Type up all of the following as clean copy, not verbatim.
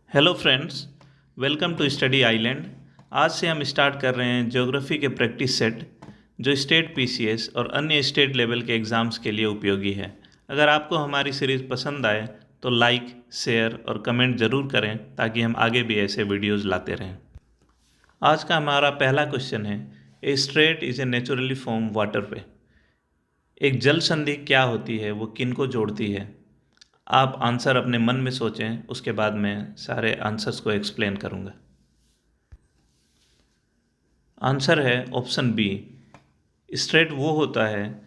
Hello friends, welcome to study island. आज से हम स्टार्ट कर रहे हैं ज्योग्राफी के प्रैक्टिस सेट जो स्टेट पीसीएस और अन्य स्टेट लेवल के एग्ज़ाम्स के लिए उपयोगी है। अगर आपको हमारी सीरीज़ पसंद आए तो लाइक, शेयर और कमेंट ज़रूर करें ताकि हम आगे भी ऐसे वीडियोज़ लाते रहें। आज का हमारा पहला क्वेश्चन है, a straight is a naturally form waterway. एक जल संधि क्या होती है, वो किन को जोड़ती है? आप आंसर अपने मन में सोचें, उसके बाद मैं सारे आंसर्स को एक्सप्लेन करूंगा। आंसर है ऑप्शन बी। स्ट्रेट वो होता है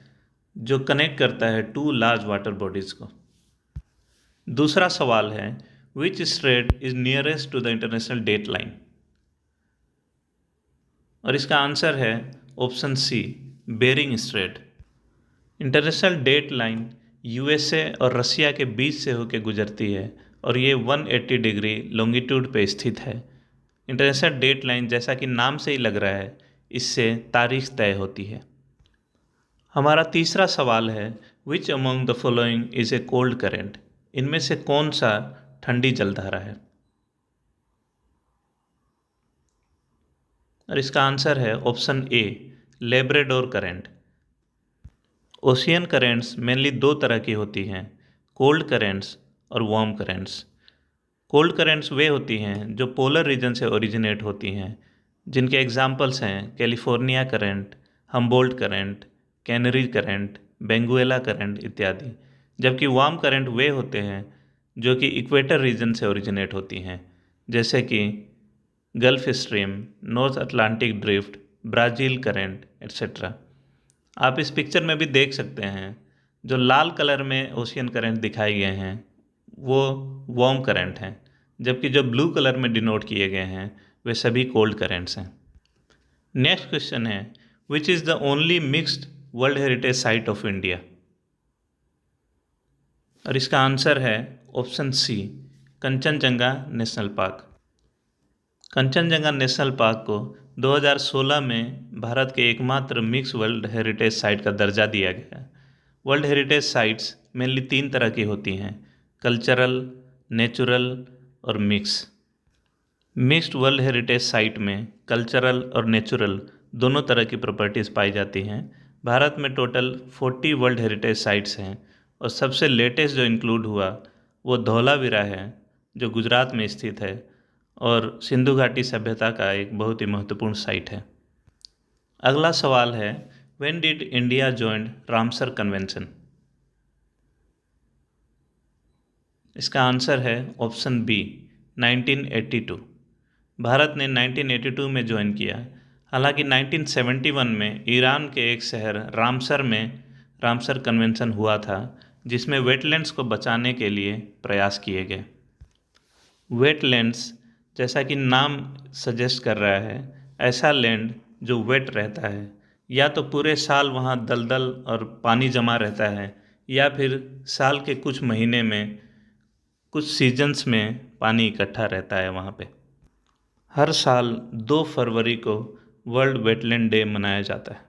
जो कनेक्ट करता है टू लार्ज वाटर बॉडीज को। दूसरा सवाल है, which strait is nearest to the international date line? और इसका आंसर है option C, Bering Strait. International date line USA और रसिया के बीच से होकर गुजरती है और ये 180 डिग्री लॉन्गिट्यूड पे स्थित है। इंटरनेशनल डेट लाइन, जैसा कि नाम से ही लग रहा है, इससे तारीख तय होती है। हमारा तीसरा सवाल है, which among the following is a cold current? इनमें से कौन सा ठंडी जलधारा है? और इसका आंसर है option A, Labrador current. Ocean currents mainly दो तरह की होती हैं, कोल्ड करेंट्स और वार्म करेंट्स। कोल्ड करेंट्स वे होती हैं जो पोलर रीजन से ओरिजिनेट होती हैं, जिनके एग्जांपल्स हैं California current, Humboldt current, canary current, Benguela current इत्यादि। जबकि वार्म करंट वे होते हैं जो कि इक्वेटर रीजन से ओरिजिनेट होती हैं, जैसे कि gulf stream, north Atlantic drift, Brazil current etcetera. आप इस पिक्चर में भी देख सकते हैं, जो लाल कलर में ओशियन करंट दिखाए गए हैं वो वार्म करंट हैं, जबकि जो ब्लू कलर में डिनोट किए गए हैं वे सभी कोल्ड करेंट्स हैं। नेक्स्ट क्वेश्चन है, which is the only mixed world heritage site of India? और इसका आंसर है option C, Kanchenjunga national park. Kanchenjunga national park को 2016 में भारत के एकमात्र मिक्स वर्ल्ड हेरिटेज साइट का दर्जा दिया गया। वर्ल्ड हेरिटेज साइट्स मेनली तीन तरह की होती हैं, कल्चरल, नेचुरल और mix. Mixed world heritage site में कल्चरल और नेचुरल दोनों तरह की प्रॉपर्टीज़ पाई जाती हैं। भारत में टोटल 40 वर्ल्ड हेरिटेज साइट्स हैं और सबसे लेटेस्ट जो इंक्लूड हुआ वो धौलावीरा है, जो गुजरात में स्थित है और सिंधु घाटी सभ्यता का एक बहुत ही महत्वपूर्ण साइट है। अगला सवाल है, when did India join Ramsar convention? इसका आंसर है ऑप्शन बी, 1982। भारत ने 1982 में ज्वाइन किया। हालांकि 1971 में ईरान के एक शहर रामसर में रामसर कन्वेंशन हुआ था, जिसमें वेटलैंड्स को बचाने के लिए प्रयास किए गए। वेटलैंड्स, जैसा कि नाम सजेस्ट कर रहा है, ऐसा लैंड जो वेट रहता है, या तो पूरे साल वहाँ दलदल और पानी जमा रहता है, या फिर साल के कुछ महीने में कुछ सीजन्स में पानी इकट्ठा रहता है वहाँ पे। हर साल 2 फरवरी को वर्ल्ड वेटलैंड डे मनाया जाता है।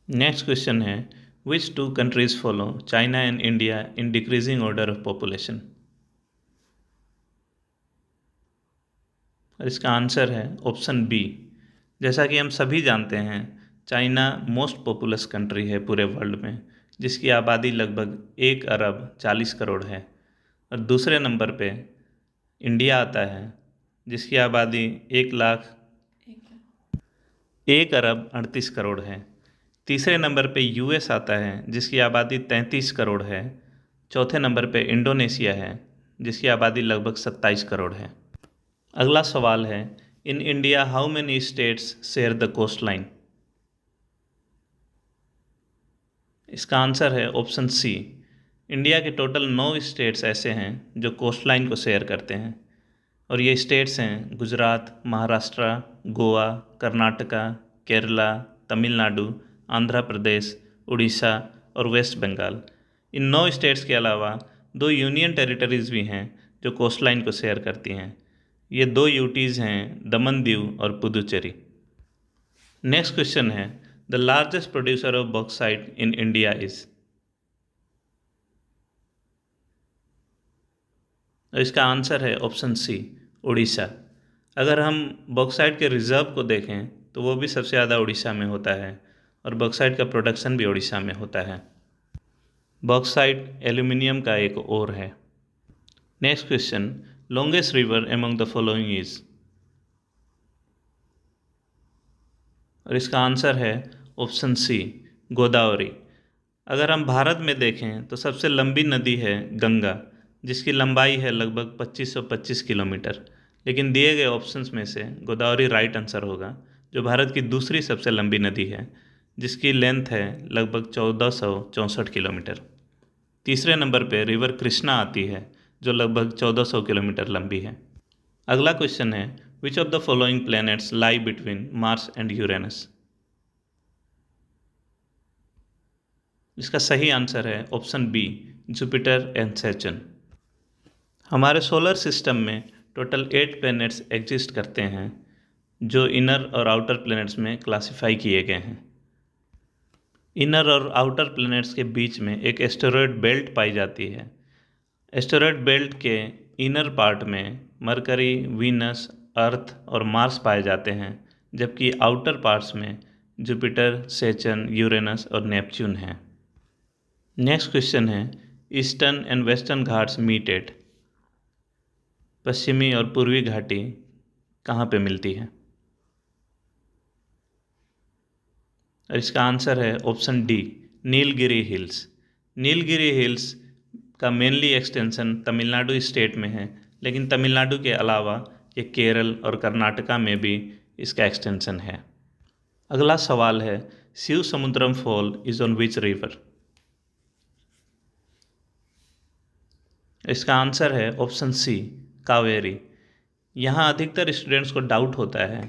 नेक्स्ट क्वेश्चन है, which two countries follow China and India in decreasing order of population? और इसका आंसर है ऑप्शन बी। जैसा कि हम सभी जानते हैं, चाइना मोस्ट पॉपुलस कंट्री है पूरे वर्ल्ड में, जिसकी आबादी लगभग 1 अरब 40 करोड़ है। और दूसरे नंबर पे इंडिया आता है, जिसकी आबादी 1 अरब 38 करोड़ है। तीसरे नंबर पे यूएस आता है, जिसकी आबादी 33 करोड़ है। चौथे नंबर पे इंडोनेशिया है, जिसकी आबादी लगभग 27 करोड़ है। अगला सवाल है, in India how many states share the coastline? इसका आंसर है ऑप्शन सी। इंडिया के टोटल 9 स्टेट्स ऐसे हैं जो कोस्ट लाइन को शेयर करते हैं, और ये स्टेट्स हैं गुजरात, महाराष्ट्र, गोवा, कर्नाटका, केरला, तमिलनाडु, आंध्र प्रदेश, उड़ीसा और वेस्ट बंगाल। इन 9 स्टेट्स के अलावा 2 यूनियन टेरिटरीज़ भी हैं जो कोस्ट लाइन को शेयर करती हैं। ये 2 यूटीज़ हैं दमन दीव और पुदुचेरी। नेक्स्ट क्वेश्चन है, the largest producer of bauxite in India is? और इसका आंसर है ऑप्शन सी, उड़ीसा। अगर हम बॉक्साइट के रिजर्व को देखें तो वो भी सबसे ज़्यादा उड़ीसा में होता है और बॉक्साइट का प्रोडक्शन भी उड़ीसा में होता है। बॉक्साइट एल्यूमिनियम का एक ओर है। Next question, longest river among the following is, और इसका आंसर है ऑप्शन सी, गोदावरी। अगर हम भारत में देखें तो सबसे लंबी नदी है गंगा, जिसकी लंबाई है लगभग 2525 किलोमीटर, लेकिन दिए गए ऑप्शंस में से गोदावरी राइट आंसर होगा, जो भारत की दूसरी सबसे लंबी नदी है, जिसकी लेंथ है लगभग 1464 किलोमीटर। तीसरे नंबर पे रिवर कृष्णा आती है, जो लगभग 1400 किलोमीटर लंबी है। अगला क्वेश्चन है, which of the following planets lie between Mars and Uranus. इसका सही आंसर है option B, Jupiter and Saturn. हमारे सोलर सिस्टम में टोटल 8 प्लैनेट्स एग्जिस्ट करते हैं, जो इनर और आउटर प्लैनेट्स में क्लासिफाई किए गए हैं। इनर और आउटर प्लैनेट्स के बीच में एक एस्टेरॉयड बेल्ट पाई जाती है। एस्टेरॉयड बेल्ट के इनर पार्ट में मरकरी, वीनस, अर्थ और मार्स पाए जाते हैं, जबकि आउटर पार्ट्स में जुपिटर, सैटर्न, यूरेनस और नेपच्यून हैं। नेक्स्ट क्वेश्चन है, eastern and western Ghats meet at, पश्चिमी और पूर्वी घाटी कहाँ पे मिलती है। और इसका आंसर है option D, Nilgiri hills. Nilgiri hills का मेनली एक्सटेंशन तमिलनाडु स्टेट में है, लेकिन तमिलनाडु के अलावा ये केरल और कर्नाटका में भी इसका एक्सटेंशन है। अगला सवाल है, Shiva Samudram fall is on which river. इसका आंसर है ऑप्शन सी, कावेरी। यहाँ अधिकतर स्टूडेंट्स को डाउट होता है,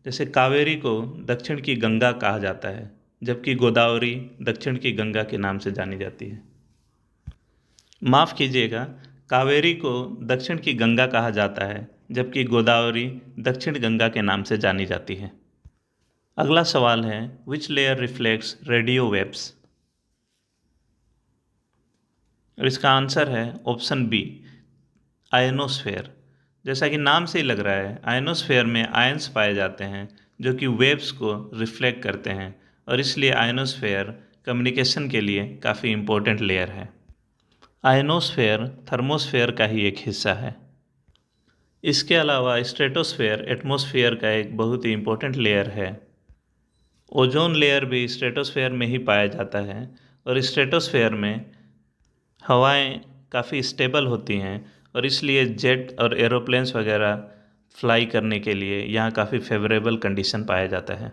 जैसे कावेरी को दक्षिण की गंगा कहा जाता है, जबकि गोदावरी दक्षिण की गंगा के नाम से जानी जाती है। माफ़ कीजिएगा, कावेरी को दक्षिण की गंगा कहा जाता है, जबकि गोदावरी दक्षिण गंगा के नाम से जानी जाती है। अगला सवाल है, which layer reflects radio waves. और इसका आंसर है ऑप्शन बी, आयनोस्फेयर। जैसा कि नाम से ही लग रहा है, आयनोस्फेयर में आयंस पाए जाते हैं जो कि वेव्स को रिफ्लेक्ट करते हैं, और इसलिए आयनोस्फेयर कम्युनिकेशन के लिए काफ़ी इम्पोर्टेंट लेयर है। आयनोस्फेयर थर्मोस्फेयर का ही एक हिस्सा है। इसके अलावा स्ट्रेटोस्फेयर एटमॉस्फेयर का एक बहुत ही इम्पोर्टेंट लेयर है। ओजोन लेयर भी स्ट्रेटोस्फेयर में ही पाया जाता है, और स्ट्रेटोस्फेयर में हवाएं काफ़ी स्टेबल होती हैं, और इसलिए जेट और एरोप्लेन्स वगैरह फ्लाई करने के लिए यहाँ काफ़ी फेवरेबल कंडीशन पाया जाता है।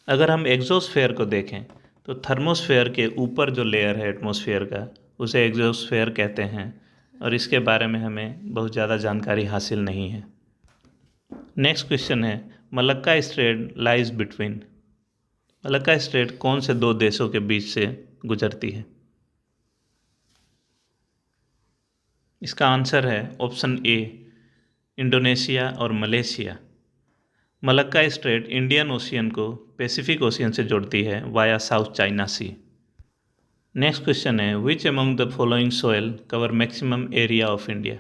अगर हम एग्जोस्फेयर को देखें तो थर्मोस्फेयर के ऊपर जो लेयर है एटमॉस्फेयर का, उसे एग्जोस्फेयर कहते हैं, और इसके बारे में हमें बहुत ज़्यादा जानकारी हासिल नहीं है। नेक्स्ट क्वेश्चन है, Malacca strait lies between. Malacca strait कौन से दो देशों के बीच से गुजरती है। इसका आंसर है ऑप्शन ए, इंडोनेशिया और Malaysia. Malacca strait Indian ocean को पैसिफिक ओशियन से जोड़ती है वाया साउथ चाइना सी। नेक्स्ट क्वेश्चन है, which among the following soil cover maximum area of India.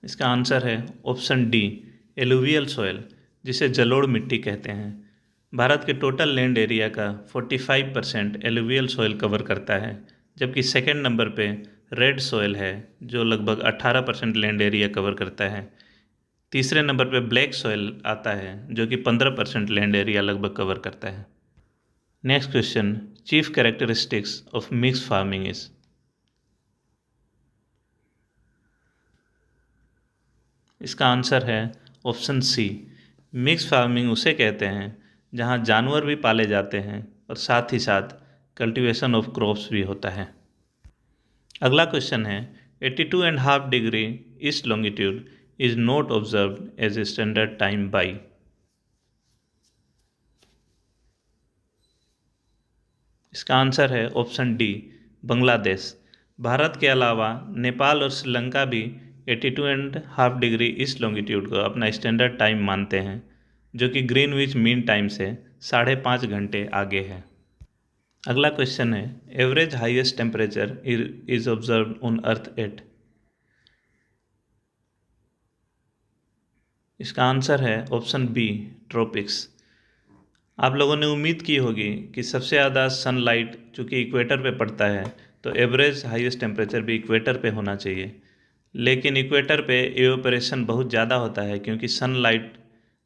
इसका आंसर है ऑप्शन डी, एलुवियल सोयल, जिसे जलोढ़ मिट्टी कहते हैं। भारत के टोटल लैंड एरिया का 45% एलुवियल सोयल कवर करता है, जबकि सेकेंड नंबर पे रेड सोयल है, जो लगभग 18% लैंड एरिया कवर करता है। तीसरे नंबर पे ब्लैक सोयल आता है, जो कि 15% लैंड एरिया लगभग कवर करता है। Next question, chief characteristics of mix farming is. इसका आंसर है ऑप्शन सी, मिक्स फार्मिंग उसे कहते हैं जहां जानवर भी पाले जाते हैं और साथ ही साथ कल्टीवेशन ऑफ क्रॉप्स भी होता है। अगला क्वेश्चन है, 82.5 degree east longitude is not observed as a standard time by. इसका आंसर है ऑप्शन डी, बांग्लादेश। भारत के अलावा नेपाल और श्रीलंका भी 82.5 डिग्री ईस्ट लॉन्गिट्यूड को अपना स्टैंडर्ड टाइम मानते हैं, जो कि ग्रीनविच मीन टाइम से 5.5 घंटे आगे है। अगला क्वेश्चन है, average highest temperature is observed on earth at. इसका आंसर है ऑप्शन बी, ट्रॉपिक्स। आप लोगों ने उम्मीद की होगी कि सबसे ज़्यादा सनलाइट चूँकि इक्वेटर पे पड़ता है तो एवरेज हाईएस्ट टेम्परेचर भी इक्वेटर पे होना चाहिए, लेकिन इक्वेटर पे इवेपोरेशन बहुत ज़्यादा होता है क्योंकि सनलाइट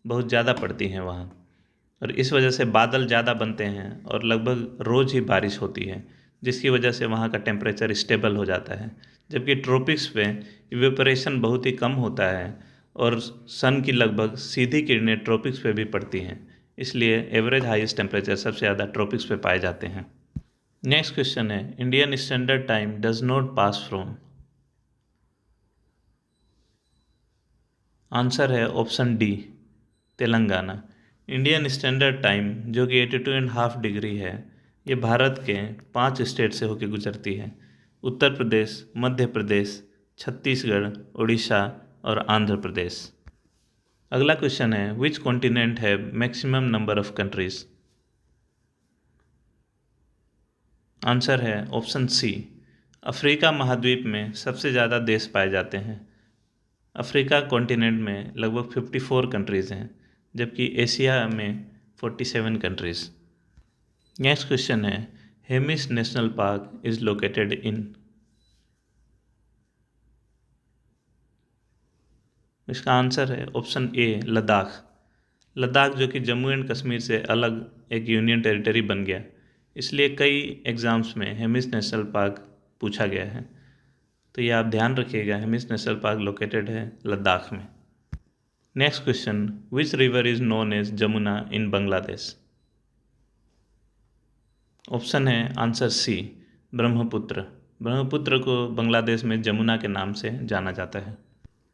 बहुत ज़्यादा पड़ती है वहाँ, और इस वजह से बादल ज़्यादा बनते हैं और लगभग रोज़ ही बारिश होती है, जिसकी वजह से वहाँ का टेम्परेचर स्टेबल हो जाता है। जबकि ट्रॉपिक्स पे इवेपोरेशन बहुत ही कम होता है और सन की लगभग सीधी किरणें ट्रॉपिक्स पे भी पड़ती हैं, इसलिए एवरेज हाईएस्ट टेम्परेचर सबसे ज़्यादा ट्रॉपिक्स पे पाए जाते हैं। नेक्स्ट क्वेश्चन है, Indian standard time does not pass from. Answer है option D, Telangana. Indian standard time जो कि 82.5 डिग्री है, ये भारत के 5 स्टेट से होकर गुजरती है, उत्तर प्रदेश, मध्य प्रदेश, छत्तीसगढ़, उड़ीसा और आंध्र प्रदेश। अगला क्वेश्चन है, विच कॉन्टिनेंट है maximum number of countries. Answer है ऑप्शन सी, अफ्रीका महाद्वीप में सबसे ज़्यादा देश पाए जाते हैं। अफ्रीका कॉन्टिनेंट में लगभग 54 कंट्रीज़ हैं, जबकि एशिया में 47 कंट्रीज़। नेक्स्ट क्वेश्चन है, Hemis national park is located in. इसका आंसर है ऑप्शन ए, लद्दाख। लद्दाख जो कि जम्मू एंड कश्मीर से अलग एक यूनियन टेरिटरी बन गया, इसलिए कई एग्ज़ाम्स में हेमिस नेशनल पार्क पूछा गया है, तो ये आप ध्यान रखिएगा, हेमिस नेशनल पार्क लोकेटेड है लद्दाख में। Next question, which river is known as Jamuna in Bangladesh. Option है आंसर सी, ब्रह्मपुत्र। ब्रह्मपुत्र को बांग्लादेश में जमुना के नाम से जाना जाता है।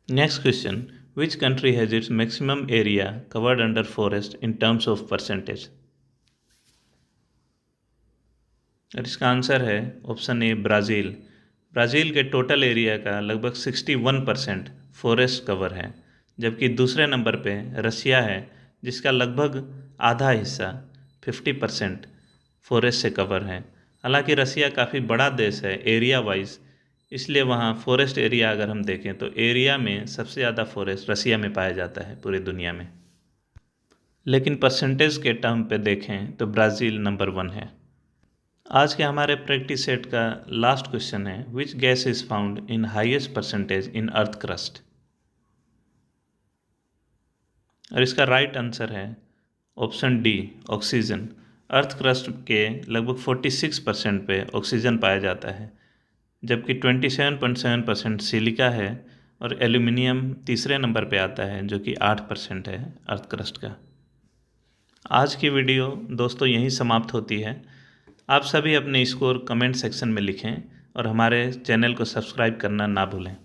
Next question, which country has its maximum area covered under forest in terms of percentage. और इसका आंसर है ऑप्शन ए, ब्राज़ील। ब्राज़ील के टोटल एरिया का लगभग 61% फॉरेस्ट कवर है, जबकि दूसरे नंबर पे रसिया है, जिसका लगभग आधा हिस्सा 50% फॉरेस्ट से कवर है। हालांकि रसिया काफ़ी बड़ा देश है एरिया वाइज, इसलिए वहाँ फॉरेस्ट एरिया अगर हम देखें तो एरिया में सबसे ज़्यादा फॉरेस्ट रसिया में पाया जाता है पूरी दुनिया में, लेकिन परसेंटेज के टर्म पे देखें तो ब्राज़ील नंबर 1 है। आज के हमारे प्रैक्टिस सेट का लास्ट क्वेश्चन है, which gas is found in highest percentage in earth crust. और इसका राइट आंसर है option D, oxygen. Earth crust के लगभग 46% पे ऑक्सीजन पाया जाता है, जबकि 27.7% सिलिका है और एल्यूमिनियम तीसरे नंबर पे आता है जो कि 8% है अर्थ क्रस्ट का। आज की वीडियो दोस्तों यहीं समाप्त होती है। आप सभी अपने स्कोर कमेंट सेक्शन में लिखें और हमारे चैनल को सब्सक्राइब करना ना भूलें।